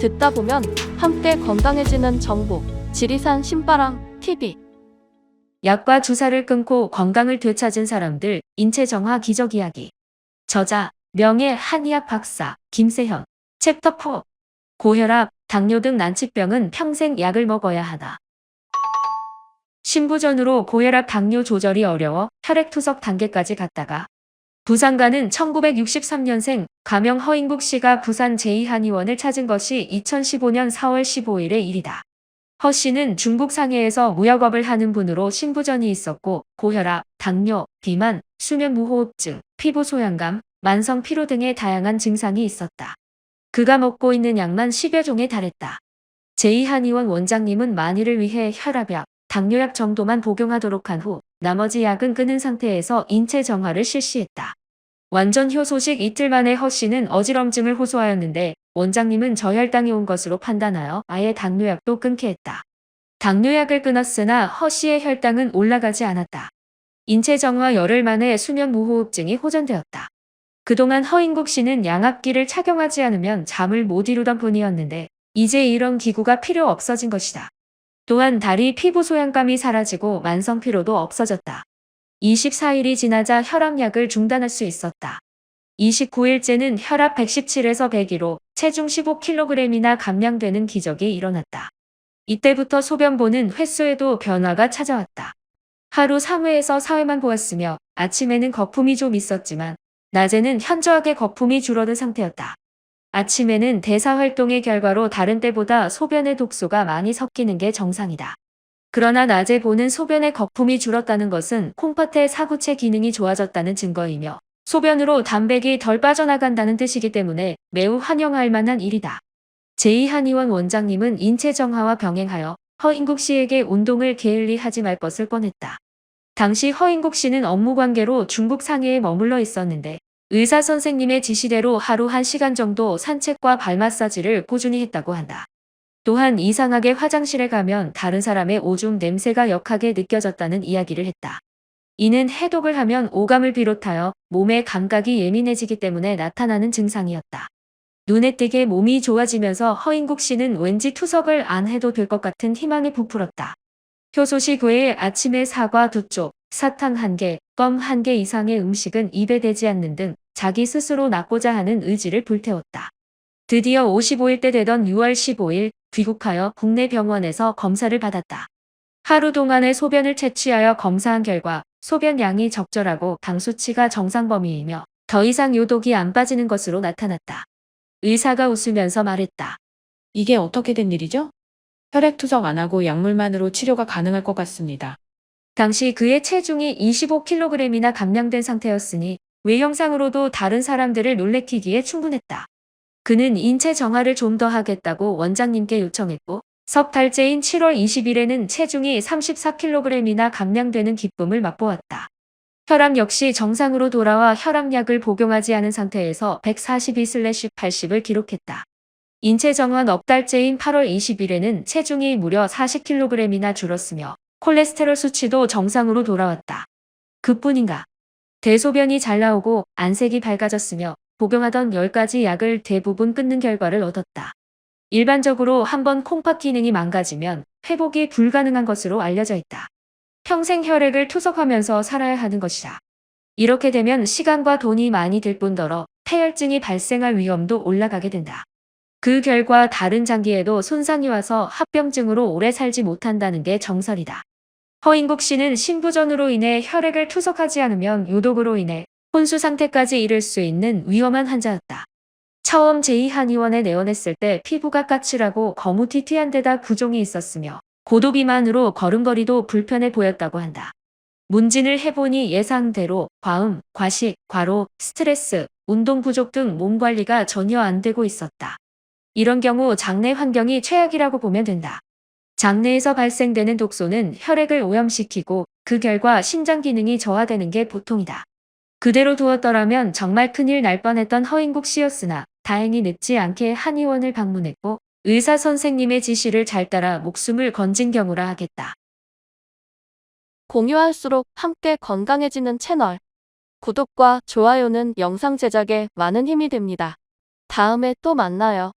듣다 보면 함께 건강해지는 정보. 지리산 신바람 TV. 약과 주사를 끊고 건강을 되찾은 사람들 인체 정화 기적 이야기. 저자 명예 한의학 박사 김세현. 챕터 4. 고혈압, 당뇨 등 난치병은 평생 약을 먹어야 하다. 신부전으로 고혈압 당뇨 조절이 어려워 혈액투석 단계까지 갔다가 부상가는 1963년생 가명 허인국 씨가 부산 제2한의원을 찾은 것이 2015년 4월 15일의 일이다. 허 씨는 중국 상해에서 무역업을 하는 분으로 신부전이 있었고 고혈압, 당뇨, 비만, 수면무호흡증, 피부 소양감, 만성 피로 등의 다양한 증상이 있었다. 그가 먹고 있는 약만 10여 종에 달했다. 제2한의원 원장님은 만일을 위해 혈압약, 당뇨약 정도만 복용하도록 한 후 나머지 약은 끊은 상태에서 인체 정화를 실시했다. 완전 효소식 이틀 만에 허 씨는 어지럼증을 호소하였는데 원장님은 저혈당이 온 것으로 판단하여 아예 당뇨약도 끊게 했다. 당뇨약을 끊었으나 허 씨의 혈당은 올라가지 않았다. 인체 정화 열흘 만에 수면 무호흡증이 호전되었다. 그동안 허인국 씨는 양압기를 착용하지 않으면 잠을 못 이루던 분이었는데 이제 이런 기구가 필요 없어진 것이다. 또한 다리 피부 소양감이 사라지고 만성 피로도 없어졌다. 24일이 지나자 혈압약을 중단할 수 있었다. 29일째는 혈압 117에서 102로 체중 15kg이나 감량되는 기적이 일어났다. 이때부터 소변 보는 횟수에도 변화가 찾아왔다. 하루 3회에서 4회만 보았으며 아침에는 거품이 좀 있었지만 낮에는 현저하게 거품이 줄어든 상태였다. 아침에는 대사활동의 결과로 다른 때보다 소변의 독소가 많이 섞이는 게 정상이다. 그러나 낮에 보는 소변의 거품이 줄었다는 것은 콩팥의 사구체 기능이 좋아졌다는 증거이며 소변으로 단백이 덜 빠져나간다는 뜻이기 때문에 매우 환영할 만한 일이다. 제2한의원 원장님은 인체 정화와 병행하여 허인국 씨에게 운동을 게을리 하지 말 것을 권했다. 당시 허인국 씨는 업무 관계로 중국 상해에 머물러 있었는데 의사 선생님의 지시대로 하루 1시간 정도 산책과 발 마사지를 꾸준히 했다고 한다. 또한 이상하게 화장실에 가면 다른 사람의 오줌 냄새가 역하게 느껴졌다는 이야기를 했다. 이는 해독을 하면 오감을 비롯하여 몸의 감각이 예민해지기 때문에 나타나는 증상이었다. 눈에 띄게 몸이 좋아지면서 허인국 씨는 왠지 투석을 안 해도 될 것 같은 희망이 부풀었다. 효소식 외에 아침에 사과 2쪽, 사탕 1개, 껌 1개 이상의 음식은 입에 대지 않는 등 자기 스스로 낫고자 하는 의지를 불태웠다. 드디어 55일째 되던 6월 15일 귀국하여 국내 병원에서 검사를 받았다. 하루 동안의 소변을 채취하여 검사한 결과 소변 양이 적절하고 당 수치가 정상 범위이며 더 이상 요독이 안 빠지는 것으로 나타났다. 의사가 웃으면서 말했다. 이게 어떻게 된 일이죠? 혈액 투석 안 하고 약물만으로 치료가 가능할 것 같습니다. 당시 그의 체중이 25kg이나 감량된 상태였으니 외형상으로도 다른 사람들을 놀래키기에 충분했다. 그는 인체 정화를 좀 더 하겠다고 원장님께 요청했고 석 달째인 7월 20일에는 체중이 34kg이나 감량되는 기쁨을 맛보았다. 혈압 역시 정상으로 돌아와 혈압약을 복용하지 않은 상태에서 142/80을 기록했다. 인체 정화 넉 달째인 8월 20일에는 체중이 무려 40kg이나 줄었으며 콜레스테롤 수치도 정상으로 돌아왔다. 그뿐인가? 대소변이 잘 나오고 안색이 밝아졌으며 복용하던 10가지 약을 대부분 끊는 결과를 얻었다. 일반적으로 한번 콩팥 기능이 망가지면 회복이 불가능한 것으로 알려져 있다. 평생 혈액을 투석하면서 살아야 하는 것이다. 이렇게 되면 시간과 돈이 많이 들 뿐더러 폐혈증이 발생할 위험도 올라가게 된다. 그 결과 다른 장기에도 손상이 와서 합병증으로 오래 살지 못한다는 게 정설이다. 허인국 씨는 신부전으로 인해 혈액을 투석하지 않으면 요독으로 인해 혼수 상태까지 이를 수 있는 위험한 환자였다. 처음 제2한의원에 내원했을 때 피부가 까칠하고 거무튀튀한 데다 부종이 있었으며 고도비만으로 걸음걸이도 불편해 보였다고 한다. 문진을 해보니 예상대로 과음, 과식, 과로, 스트레스, 운동 부족 등 몸 관리가 전혀 안 되고 있었다. 이런 경우 장내 환경이 최악이라고 보면 된다. 장내에서 발생되는 독소는 혈액을 오염시키고 그 결과 신장 기능이 저하되는 게 보통이다. 그대로 두었더라면 정말 큰일 날 뻔했던 허인국 씨였으나 다행히 늦지 않게 한의원을 방문했고 의사 선생님의 지시를 잘 따라 목숨을 건진 경우라 하겠다. 공유할수록 함께 건강해지는 채널. 구독과 좋아요는 영상 제작에 많은 힘이 됩니다. 다음에 또 만나요.